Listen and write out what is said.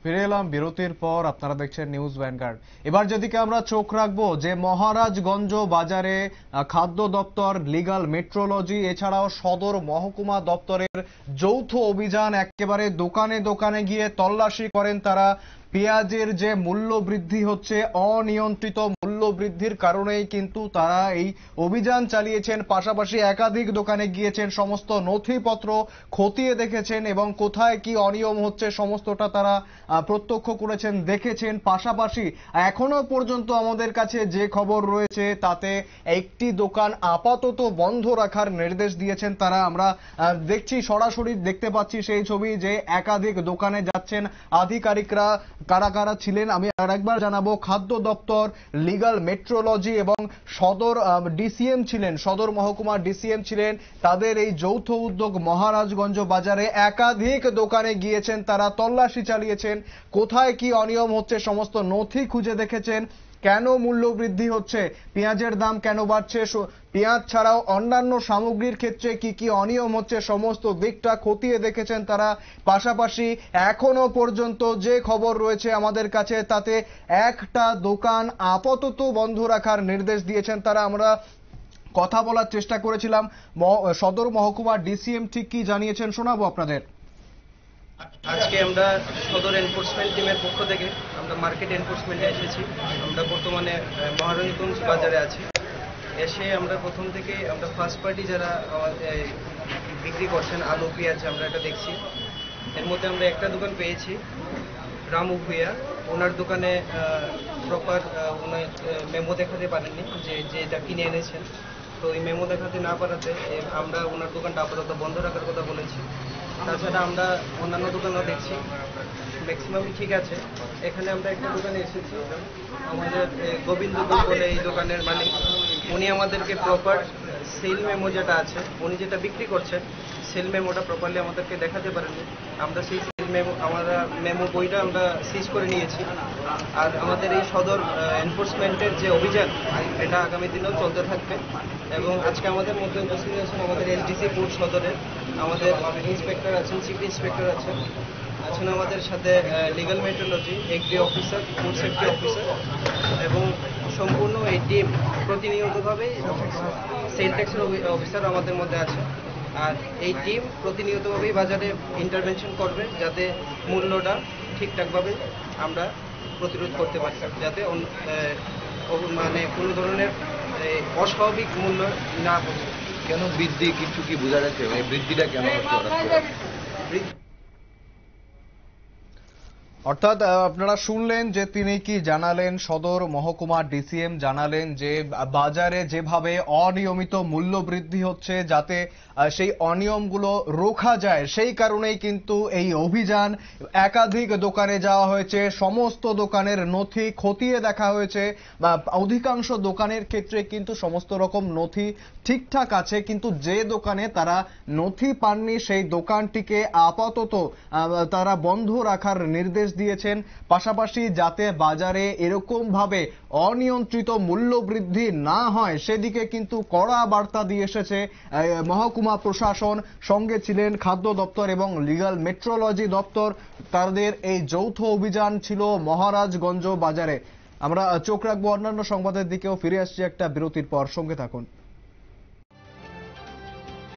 ফিরে এলাম বিরতির পর। আপনারা দেখছেন নিউজ ভ্যানগার্ড। এবার যেদিকে আমরা চোখ রাখবো যে মহারাজগঞ্জ বাজারে খাদ্য দপ্তর, লিগ্যাল মেট্রোলজি এছাড়াও সদর মহকুমা দপ্তরের যৌথ অভিযান, একেবারে দোকানে দোকানে গিয়ে তল্লাশি করেন তারা। পেঁয়াজের যে মূল্য বৃদ্ধি হচ্ছে, অনিয়ন্ত্রিত মূল্য বৃদ্ধির কারণেই কিন্তু তারা এই অভিযান চালিয়েছেন। পাশাপাশি একাধিক দোকানে গিয়েছেন, সমস্ত নথিপত্র খতিয়ে দেখেছেন এবং কোথায় কি অনিয়ম হচ্ছে সমস্তটা তারা প্রত্যক্ষ করেছেন, দেখেছেন। পাশাপাশি এখনো পর্যন্ত আমাদের কাছে যে খবর রয়েছে তাতে একটি দোকান আপাতত বন্ধ রাখার নির্দেশ দিয়েছেন তারা। আমরা দেখছি, সরাসরি দেখতে পাচ্ছি সেই ছবি যে একাধিক দোকানে যাচ্ছেন আধিকারিকরা। কারা কারা ছিলেন আমি আরেকবার জানাবো। খাদ্য দপ্তর, লিগ্যাল মেট্রোলজি এবং সদর ডিসিএম ছিলেন, সদর মহকুমা ডিসিএম ছিলেন। তাদের এই যৌথ উদ্যোগ মহারাজগঞ্জ বাজারে একাধিক দোকানে গিয়েছেন তারা, তল্লাশি চালিয়েছেন। কোথায় কি অনিয়ম হচ্ছে সমস্ত নথি খুঁজে দেখেছেন। কেন মূল্য বৃদ্ধি হচ্ছে, পেঁয়াজের দাম কেন বাড়ছে, পেঁয়াজ ছাড়াও অন্যান্য সামগ্রীর ক্ষেত্রে কি কি অনিয়ম হচ্ছে সমস্ত দিকটা খতিয়ে দেখেছেন তারা। পাশাপাশি এখনো পর্যন্ত যে খবর রয়েছে আমাদের কাছে তাতে একটা দোকান আপাতত বন্ধ রাখার নির্দেশ দিয়েছেন তারা। আমরা কথা বলার চেষ্টা করেছিলাম সদর মহকুমা ডিসিএম ঠিক কি জানিয়েছেন শোনাবো আপনাদের। আজকে আমরা সদর এনফোর্সমেন্ট টিমের পক্ষ থেকে আমরা মার্কেট এনফোর্সমেন্টে এসেছি। আমরা বর্তমানে মহারাজগঞ্জ বাজারে আছি। এসে আমরা প্রথম থেকে আমরা ফার্স্ট পার্টি যারা বিক্রি করছেন আলু পেঁয়াজ আমরা এটা দেখছি। এর মধ্যে আমরা একটা দোকান পেয়েছি, রামু ভুইয়া। ওনার দোকানে প্রপার ওনার মেমো দেখাতে পারেননি যে এটা কিনে এনেছেন। তো এই মেমো দেখাতে না পারাতে আমরা ওনার দোকানটা আপাতত বন্ধ রাখার কথা বলেছি। তাছাড়া আমরা অন্যান্য দোকানও দেখছি, ম্যাক্সিমাম ঠিক আছে। এখানে আমরা একটা দোকানে এসেছি, আমাদের গোবিন্দ বলে এই দোকানের মালিক। উনি আমাদেরকে প্রপার সেল মেমো যেটা আছে, উনি যেটা বিক্রি করছেন সেল মেমোটা প্রপারলি আমাদেরকে দেখাতে পারেননি। আমরা সেই সেল মেমো মেমো বইটা আমরা সিজ করে নিয়েছি। আর আমাদের এই সদর এনফোর্সমেন্টের যে অভিযান এটা আগামী দিনেও চলতে থাকবে। এবং আজকে আমাদের মধ্যে উপস্থিত আছেন আমাদের এসডিসি পুর সদরের আমাদের ইন্সপেক্টর আছেন, চিফ ইন্সপেক্টর আছেন আমাদের সাথে legal metrology, agri officer, food safety officer এবং সম্পূর্ণ এই টিম প্রতিনিয়তভাবে সেল ট্যাক্সের অফিসার আমাদের মধ্যে আছে। আর এই টিম প্রতিনিয়তভাবেই বাজারে ইন্টারভেনশন করবে যাতে মূল্যটা ঠিকঠাকভাবে আমরা প্রতিরোধ করতে পারি, যাতে মানে কোনো ধরনের অস্বাভাবিক মূল্য না পড়ে। কেন বৃদ্ধি কিছু কি বোঝা যাচ্ছে, এই বৃদ্ধিটা কেন হচ্ছে? অর্থাৎ আপনারা শুনলেন যে তিনি কি জানালেন। সদর মহকুমা ডিসিএম জানালেন যে বাজারে যেভাবে অনিয়মিত মূল্য বৃদ্ধি হচ্ছে যাতে সেই অনিয়মগুলো রোখা যায়, সেই কারণেই কিন্তু এই অভিযান। একাধিক দোকানে যাওয়া হয়েছে, সমস্ত দোকানের নথি খতিয়ে দেখা হয়েছে। অধিকাংশ দোকানের ক্ষেত্রে কিন্তু সমস্ত রকম নথি ঠিকঠাক আছে, কিন্তু যে দোকানে তারা নথি পাননি সেই দোকানটিকে আপাতত তারা বন্ধ রাখার নির্দেশ দিয়েছেন। পাশাপাশি যাতে বাজারে এরকম ভাবে অনিয়ন্ত্রিত মূল্য বৃদ্ধি না হয় সেদিকে কিন্তু কড়া বার্তা দিয়ে এসেছে মহকুমা প্রশাসন। সঙ্গে ছিলেন খাদ্য দপ্তর এবং লিগ্যাল মেট্রোলজি দপ্তর। তাদের এই যৌথ অভিযান ছিল মহারাজগঞ্জ বাজারে। আমরা চোখ রাখবো অন্যান্য সংবাদের দিকেও। ফিরে আসছি একটা বিরতির পর, সঙ্গে থাকুন।